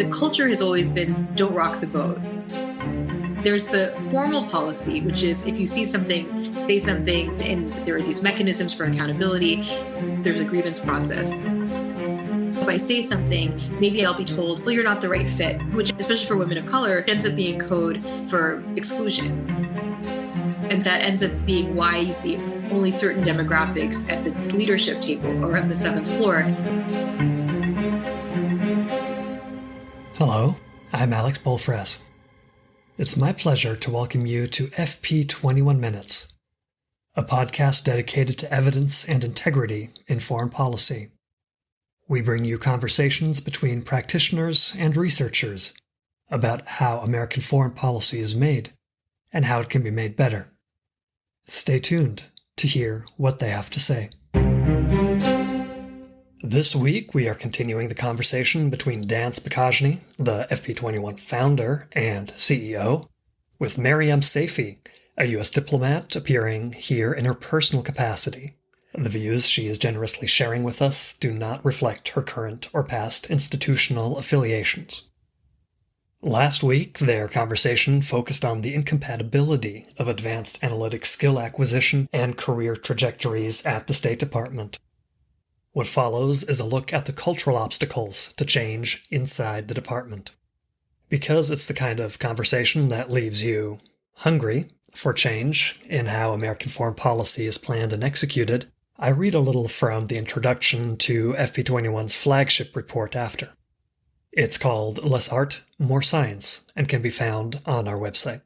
The culture has always been don't rock the boat. There's the formal policy, which is if you see something, say something, and there are these mechanisms for accountability. There's a grievance process. If I say something, maybe I'll be told, well, you're not the right fit, which, especially for women of color, ends up being code for exclusion. And that ends up being why you see only certain demographics at the leadership table or on the seventh floor. Hello, I'm Alex Bolfres. It's my pleasure to welcome you to fp21 Minutes, a podcast dedicated to evidence and integrity in foreign policy. We bring you conversations between practitioners and researchers about how American foreign policy is made and how it can be made better. Stay tuned to hear what they have to say. This week, we are continuing the conversation between Dan Spokojny, the fp21 founder and CEO, with Maryum Saifee, a U.S. diplomat appearing here in her personal capacity. The views she is generously sharing with us do not reflect her current or past institutional affiliations. Last week, their conversation focused on the incompatibility of advanced analytic skill acquisition and career trajectories at the State Department. What follows is a look at the cultural obstacles to change inside the department. Because it's the kind of conversation that leaves you hungry for change in how American foreign policy is planned and executed, I read a little from the introduction to fp21's flagship report after. It's called Less Art, More Science, and can be found on our website.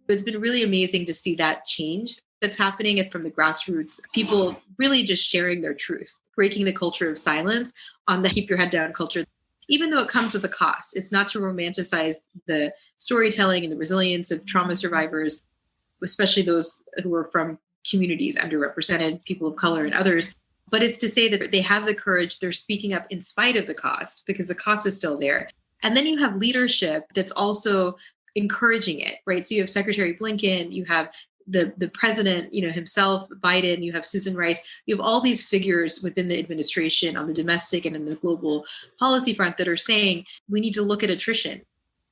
It's been really amazing to see that change that's happening from the grassroots. People really just sharing their truth, breaking the culture of silence on the keep your head down culture, even though it comes with a cost. It's not to romanticize the storytelling and the resilience of trauma survivors, especially those who are from communities, underrepresented, people of color and others. But it's to say that they have the courage, they're speaking up in spite of the cost, because the cost is still there. And then you have leadership that's also encouraging it, right? So you have Secretary Blinken, you have the president, himself, Biden, you have Susan Rice, you have all these figures within the administration on the domestic and in the global policy front that are saying we need to look at attrition.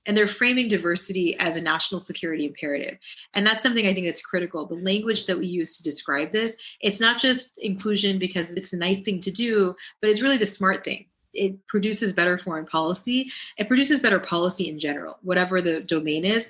And they're framing diversity as a national security imperative. And that's something I think that's critical. The language that we use to describe this, it's not just inclusion because it's a nice thing to do, but it's really the smart thing. It produces better foreign policy. It produces better policy in general, whatever the domain is.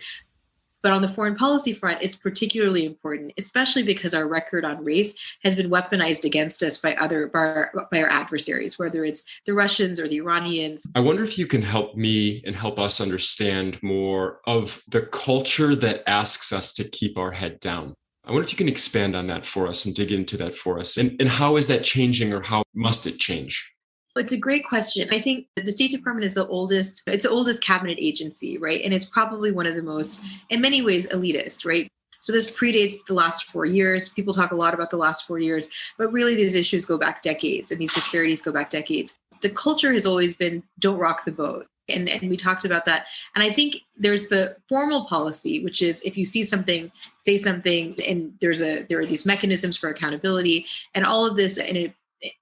But on the foreign policy front, it's particularly important, especially because our record on race has been weaponized against us by our adversaries, whether it's the Russians or the Iranians. I wonder if you can help me and help us understand more of the culture that asks us to keep our head down. I wonder if you can expand on that for us and dig into that for us. And how is that changing, or how must it change? It's a great question. I think the State Department is the oldest cabinet agency, right? And it's probably one of the most, in many ways, elitist, right? So this predates the last 4 years. People talk a lot about the last 4 years, but really these issues go back decades and these disparities go back decades. The culture has always been don't rock the boat. And we talked about that. And I think there's the formal policy, which is if you see something, say something, and there are these mechanisms for accountability and all of this, and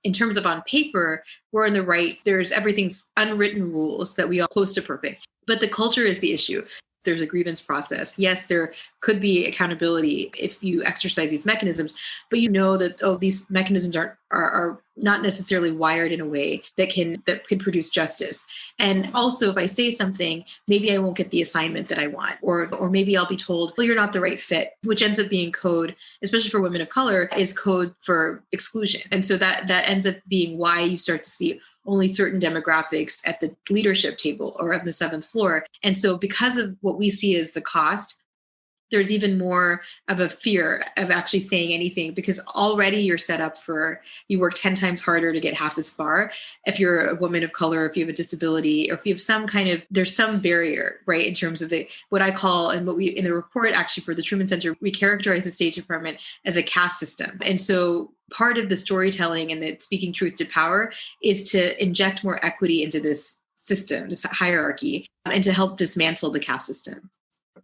in terms of on paper, we're in the right, everything's unwritten rules that we are close to perfect. But the culture is the issue. There's a grievance process. Yes, there could be accountability if you exercise these mechanisms, but that these mechanisms are not necessarily wired in a way that can produce justice. And also, if I say something, maybe I won't get the assignment that I want, or maybe I'll be told, well, you're not the right fit, which ends up being code, especially for women of color, is code for exclusion. And so that ends up being why you start to see only certain demographics at the leadership table or on the seventh floor. And so because of what we see as the cost, there's even more of a fear of actually saying anything, because already you're set up you work 10 times harder to get half as far. If you're a woman of color, if you have a disability, or if you have there's some barrier, right? In terms of what I call, and what we, in the report actually for the Truman Center, we characterize the State Department as a caste system. And so part of the storytelling and the speaking truth to power is to inject more equity into this system, this hierarchy, and to help dismantle the caste system.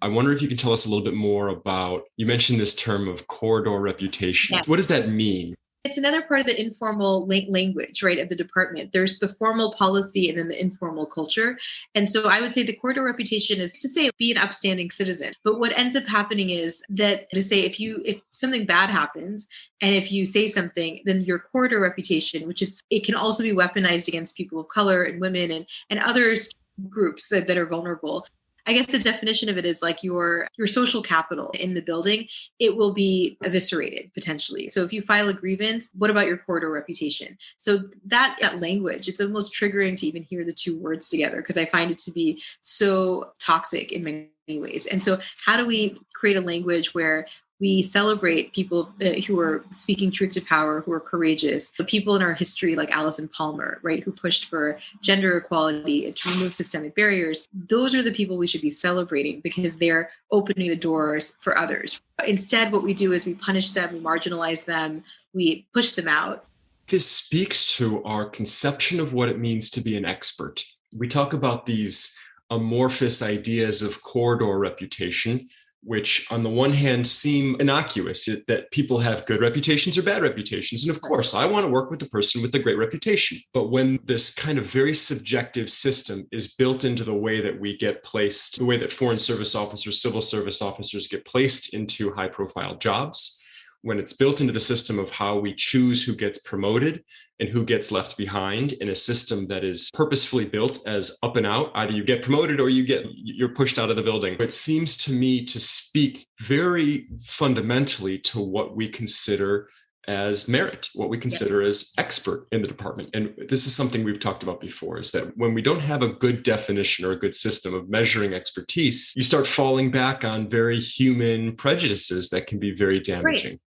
I wonder if you can tell us a little bit more about, you mentioned this term of corridor reputation. Yeah. What does that mean? It's another part of the informal language, right, of the department. There's the formal policy and then the informal culture. And so I would say the corridor reputation is to say, be an upstanding citizen. But what ends up happening is that to say, if something bad happens and if you say something, then your corridor reputation, which is, it can also be weaponized against people of color and women and others groups that are vulnerable. I guess the definition of it is like your social capital in the building, it will be eviscerated potentially. So if you file a grievance, what about your corridor reputation? So that language, it's almost triggering to even hear the two words together because I find it to be so toxic in many ways. And so how do we create a language where we celebrate people who are speaking truth to power, who are courageous, the people in our history like Allison Palmer, right, who pushed for gender equality and to remove systemic barriers. Those are the people we should be celebrating because they're opening the doors for others. Instead, what we do is we punish them, we marginalize them, we push them out. This speaks to our conception of what it means to be an expert. We talk about these amorphous ideas of corridor reputation, which on the one hand seem innocuous, that people have good reputations or bad reputations. And of course, I want to work with the person with the great reputation. But when this kind of very subjective system is built into the way that we get placed, the way that foreign service officers, civil service officers get placed into high profile jobs, when it's built into the system of how we choose who gets promoted and who gets left behind in a system that is purposefully built as up and out, either you get promoted or you're pushed out of the building. It seems to me to speak very fundamentally to what we consider as merit, what we consider as expert in the department. And this is something we've talked about before, is that when we don't have a good definition or a good system of measuring expertise, you start falling back on very human prejudices that can be very damaging.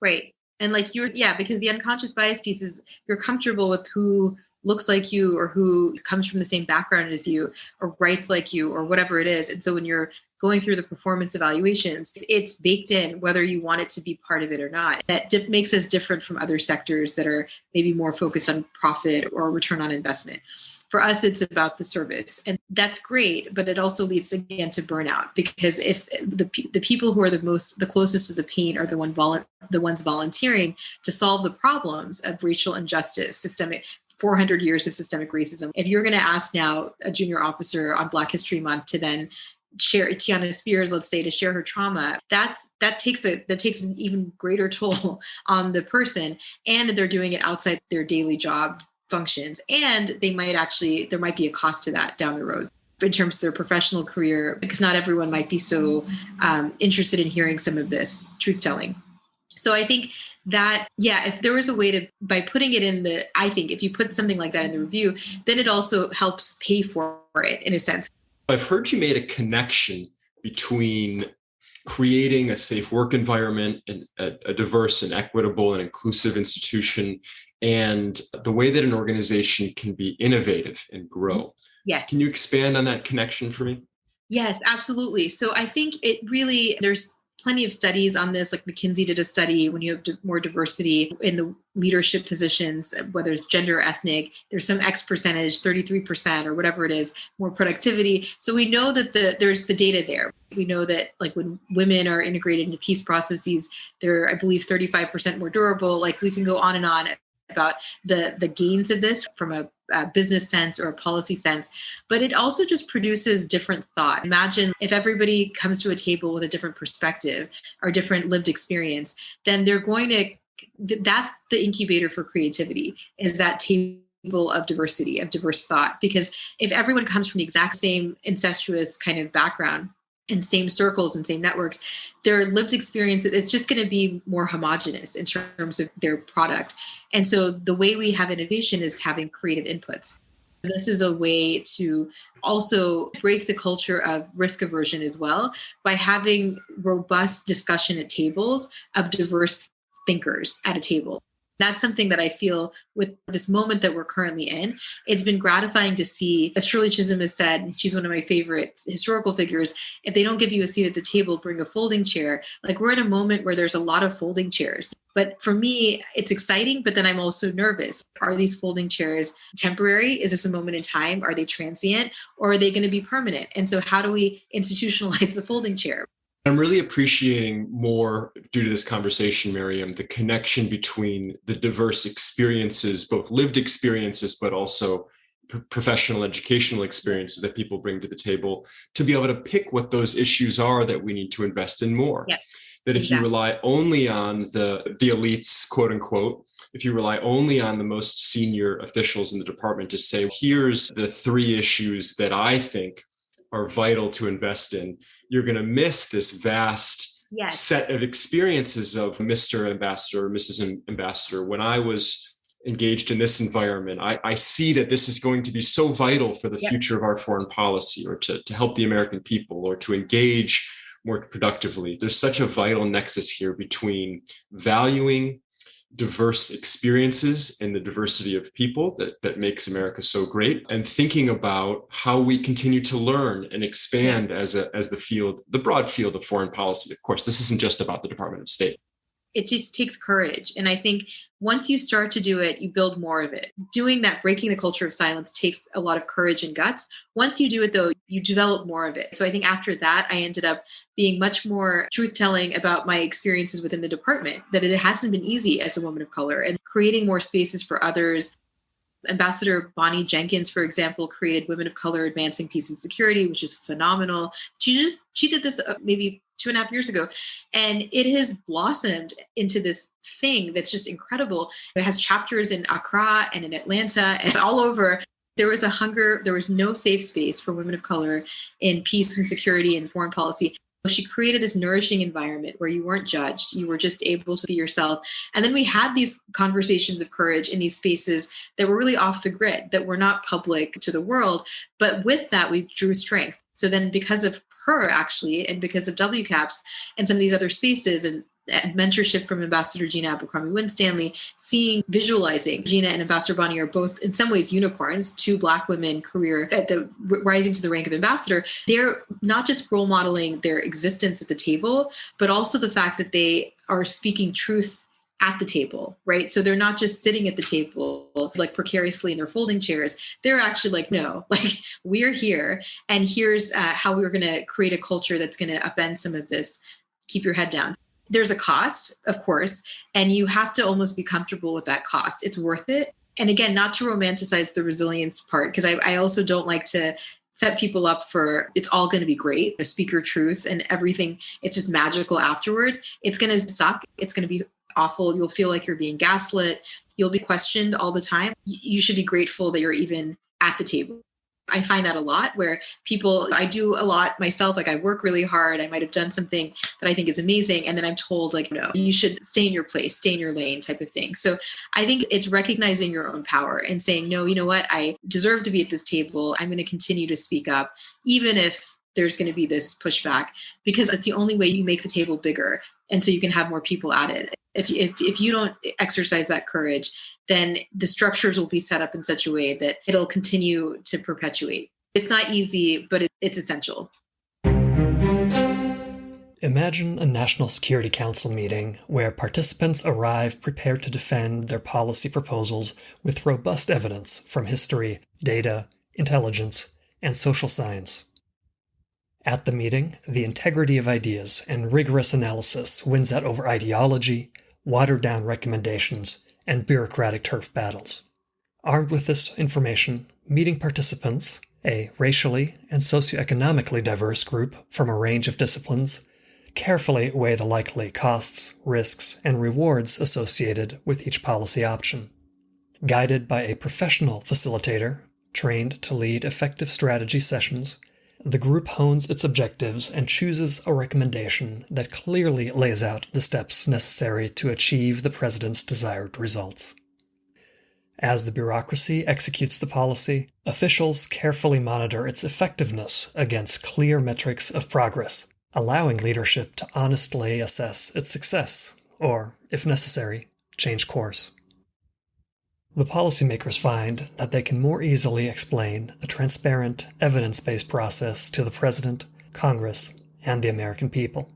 Right. And like because the unconscious bias piece is you're comfortable with who looks like you or who comes from the same background as you or writes like you or whatever it is. And so when you're going through the performance evaluations, it's baked in whether you want it to be part of it or not. That makes us different from other sectors that are maybe more focused on profit or return on investment. For us, it's about the service. And that's great, but it also leads again to burnout because if the people who are the closest to the pain are the ones volunteering to solve the problems of racial injustice, systemic 400 years of systemic racism. If you're going to ask now a junior officer on Black History Month to then share Tiana Spears, let's say, to share her trauma, that takes an even greater toll on the person, and they're doing it outside their daily job functions, and there might be a cost to that down the road in terms of their professional career, because not everyone might be so interested in hearing some of this truth telling. So I think that, if there was a way by putting it in I think if you put something like that in the review, then it also helps pay for it in a sense. I've heard you made a connection between creating a safe work environment and a diverse and equitable and inclusive institution and the way that an organization can be innovative and grow. Yes. Can you expand on that connection for me? Yes, absolutely. So I think there's plenty of studies on this, like McKinsey did a study when you have more diversity in the leadership positions, whether it's gender or ethnic, there's some X percentage, 33% or whatever it is, more productivity. So we know that there's the data there. We know that like when women are integrated into peace processes, they're, I believe, 35% more durable. Like we can go on and on about the gains of this from a business sense or a policy sense, but it also just produces different thought. Imagine if everybody comes to a table with a different perspective or different lived experience, then that's the incubator for creativity, is that table of diversity, of diverse thought. Because if everyone comes from the exact same incestuous kind of background, in same circles and same networks, their lived experience, it's just going to be more homogenous in terms of their product. And so the way we have innovation is having creative inputs. This is a way to also break the culture of risk aversion as well by having robust discussion at tables of diverse thinkers at a table. That's something that I feel with this moment that we're currently in, it's been gratifying to see, as Shirley Chisholm has said, she's one of my favorite historical figures, if they don't give you a seat at the table, bring a folding chair. Like we're in a moment where there's a lot of folding chairs. But for me, it's exciting, but then I'm also nervous. Are these folding chairs temporary? Is this a moment in time? Are they transient? Or are they going to be permanent? And so how do we institutionalize the folding chair? I'm really appreciating more, due to this conversation, Maryum, the connection between the diverse experiences, both lived experiences, but also professional educational experiences that people bring to the table, to be able to pick what those issues are that we need to invest in more. Yeah, that if you rely only on the elites, quote unquote, if you rely only on the most senior officials in the department to say, here's the 3 issues that I think are vital to invest in, you're going to miss this vast set of experiences of Mr. Ambassador, Mrs. Ambassador. When I was engaged in this environment, I see that this is going to be so vital for the future of our foreign policy, or to help the American people, or to engage more productively. There's such a vital nexus here between valuing diverse experiences and the diversity of people that makes America so great, and thinking about how we continue to learn and expand as the broad field of foreign policy. Of course, this isn't just about the Department of State. It just takes courage. And I think once you start to do it, you build more of it. Doing that, breaking the culture of silence, takes a lot of courage and guts. Once you do it, though, you develop more of it. So I think after that, I ended up being much more truth-telling about my experiences within the department, that it hasn't been easy as a woman of color, and creating more spaces for others. Ambassador Bonnie Jenkins, for example, created Women of Color Advancing Peace and Security, which is phenomenal. She did this maybe 2.5 years ago, and it has blossomed into this thing that's just incredible. It has chapters in Accra and in Atlanta and all over. There was no safe space for women of color in peace and security and foreign policy. She created this nourishing environment where you weren't judged. You were just able to be yourself. And then we had these conversations of courage in these spaces that were really off the grid, that were not public to the world. But with that, we drew strength. So then because of her, actually, and because of WCAPS and some of these other spaces and mentorship from Ambassador Gina Abercrombie-Winstanley, visualizing Gina and Ambassador Bonnie are both in some ways unicorns, 2 Black women rising to the rank of ambassador. They're not just role modeling their existence at the table, but also the fact that they are speaking truth at the table, right? So they're not just sitting at the table like precariously in their folding chairs. They're actually like, no, like we're here, and here's how we're going to create a culture that's going to upend some of this. Keep your head down. There's a cost, of course, and you have to almost be comfortable with that cost. It's worth it. And again, not to romanticize the resilience part, because I also don't like to set people up for it's all going to be great, the speaker truth and everything. It's just magical afterwards. It's going to suck. It's going to be awful. You'll feel like you're being gaslit. You'll be questioned all the time. You should be grateful that you're even at the table. I find that a lot where I do a lot myself, like I work really hard. I might have done something that I think is amazing. And then I'm told like, no, you should stay in your place, stay in your lane type of thing. So I think it's recognizing your own power and saying, no, you know what? I deserve to be at this table. I'm going to continue to speak up, even if there's going to be this pushback, because it's the only way you make the table bigger. And so you can have more people at it. If you don't exercise that courage, then the structures will be set up in such a way that it'll continue to perpetuate. It's not easy, but it's essential. Imagine a National Security Council meeting where participants arrive prepared to defend their policy proposals with robust evidence from history, data, intelligence, and social science. At the meeting, the integrity of ideas and rigorous analysis wins out over ideology, watered-down recommendations, and bureaucratic turf battles. Armed with this information, meeting participants, a racially and socioeconomically diverse group from a range of disciplines, carefully weigh the likely costs, risks, and rewards associated with each policy option. Guided by a professional facilitator, trained to lead effective strategy sessions, the group hones its objectives and chooses a recommendation that clearly lays out the steps necessary to achieve the president's desired results. As the bureaucracy executes the policy, officials carefully monitor its effectiveness against clear metrics of progress, allowing leadership to honestly assess its success, or, if necessary, change course. The policymakers find that they can more easily explain a transparent, evidence-based process to the President, Congress, and the American people.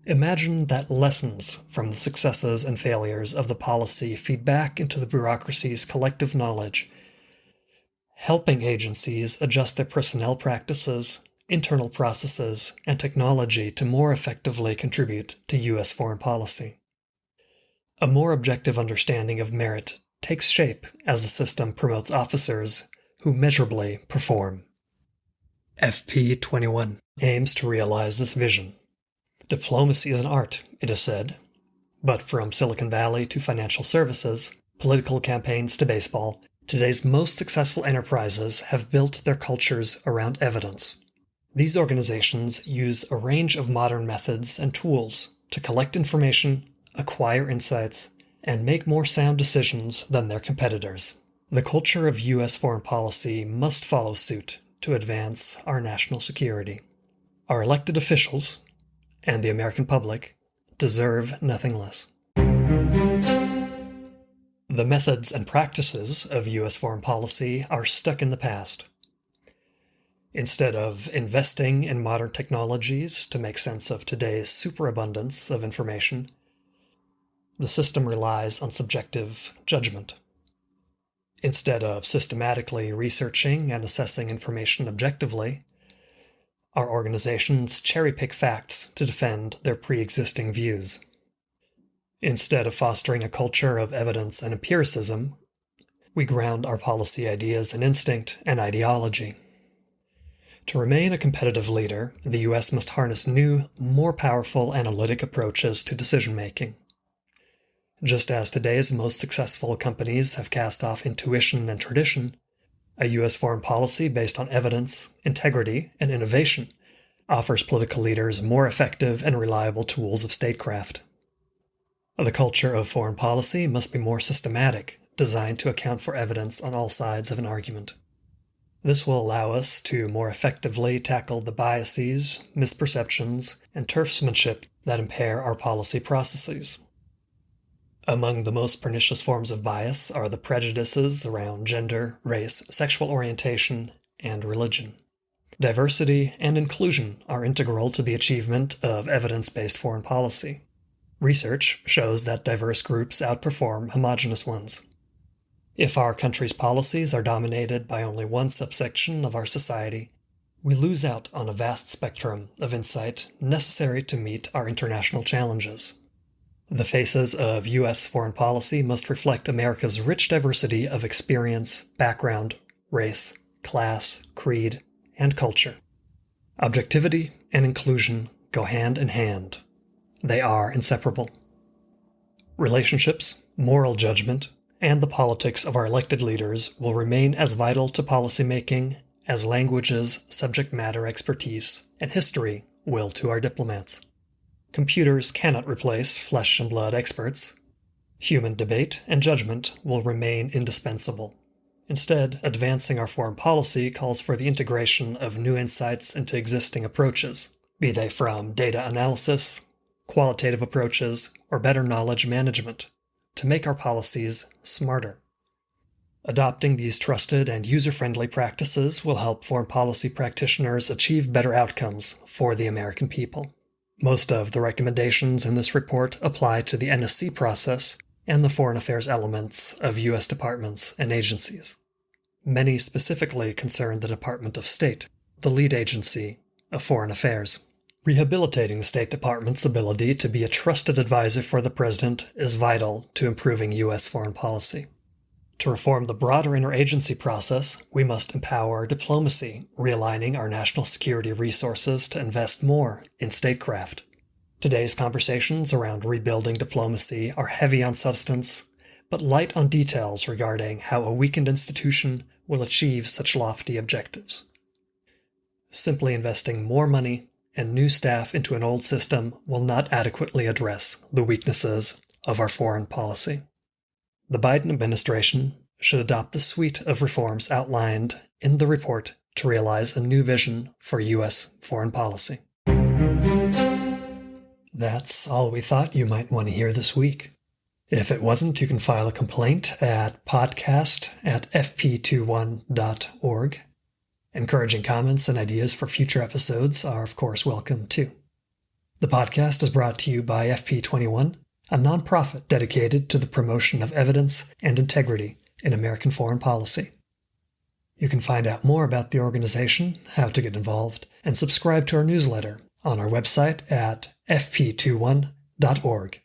Imagine that lessons from the successes and failures of the policy feed back into the bureaucracy's collective knowledge, helping agencies adjust their personnel practices, internal processes, and technology to more effectively contribute to U.S. foreign policy. A more objective understanding of merit takes shape as the system promotes officers who measurably perform. fp21 aims to realize this vision. Diplomacy is an art, it is said, but from Silicon Valley to financial services, political campaigns to baseball, today's most successful enterprises have built their cultures around evidence. These organizations use a range of modern methods and tools to collect information, acquire insights, and make more sound decisions than their competitors. The culture of U.S. foreign policy must follow suit to advance our national security. Our elected officials, and the American public, deserve nothing less. The methods and practices of U.S. foreign policy are stuck in the past. Instead of investing in modern technologies to make sense of today's superabundance of information, the system relies on subjective judgment. Instead of systematically researching and assessing information objectively, our organizations cherry-pick facts to defend their pre-existing views. Instead of fostering a culture of evidence and empiricism, we ground our policy ideas in instinct and ideology. To remain a competitive leader, the U.S. must harness new, more powerful analytic approaches to decision-making. Just as today's most successful companies have cast off intuition and tradition, a U.S. foreign policy based on evidence, integrity, and innovation offers political leaders more effective and reliable tools of statecraft. The culture of foreign policy must be more systematic, designed to account for evidence on all sides of an argument. This will allow us to more effectively tackle the biases, misperceptions, and turfsmanship that impair our policy processes. Among the most pernicious forms of bias are the prejudices around gender, race, sexual orientation, and religion. Diversity and inclusion are integral to the achievement of evidence-based foreign policy. Research shows that diverse groups outperform homogeneous ones. If our country's policies are dominated by only one subsection of our society, we lose out on a vast spectrum of insight necessary to meet our international challenges. The faces of U.S. foreign policy must reflect America's rich diversity of experience, background, race, class, creed, and culture. Objectivity and inclusion go hand in hand. They are inseparable. Relationships, moral judgment, and the politics of our elected leaders will remain as vital to policymaking as languages, subject matter expertise, and history will to our diplomats. Computers cannot replace flesh and blood experts. Human debate and judgment will remain indispensable. Instead, advancing our foreign policy calls for the integration of new insights into existing approaches, be they from data analysis, qualitative approaches, or better knowledge management, to make our policies smarter. Adopting these trusted and user-friendly practices will help foreign policy practitioners achieve better outcomes for the American people. Most of the recommendations in this report apply to the NSC process and the foreign affairs elements of U.S. departments and agencies. Many specifically concern the Department of State, the lead agency of foreign affairs. Rehabilitating the State Department's ability to be a trusted advisor for the President is vital to improving U.S. foreign policy. To reform the broader interagency process, we must empower diplomacy, realigning our national security resources to invest more in statecraft. Today's conversations around rebuilding diplomacy are heavy on substance, but light on details regarding how a weakened institution will achieve such lofty objectives. Simply investing more money and new staff into an old system will not adequately address the weaknesses of our foreign policy. The Biden administration should adopt the suite of reforms outlined in the report to realize a new vision for U.S. foreign policy. That's all we thought you might want to hear this week. If it wasn't, you can file a complaint at podcast@fp21.org. Encouraging comments and ideas for future episodes are, of course, welcome too. The podcast is brought to you by fp21, a nonprofit dedicated to the promotion of evidence and integrity in American foreign policy. You can find out more about the organization, how to get involved, and subscribe to our newsletter on our website at fp21.org.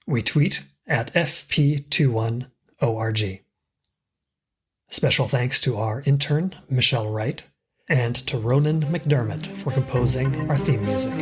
We tweet at fp21org. Special thanks to our intern, Michelle Wright, and to Ronan McDermott for composing our theme music.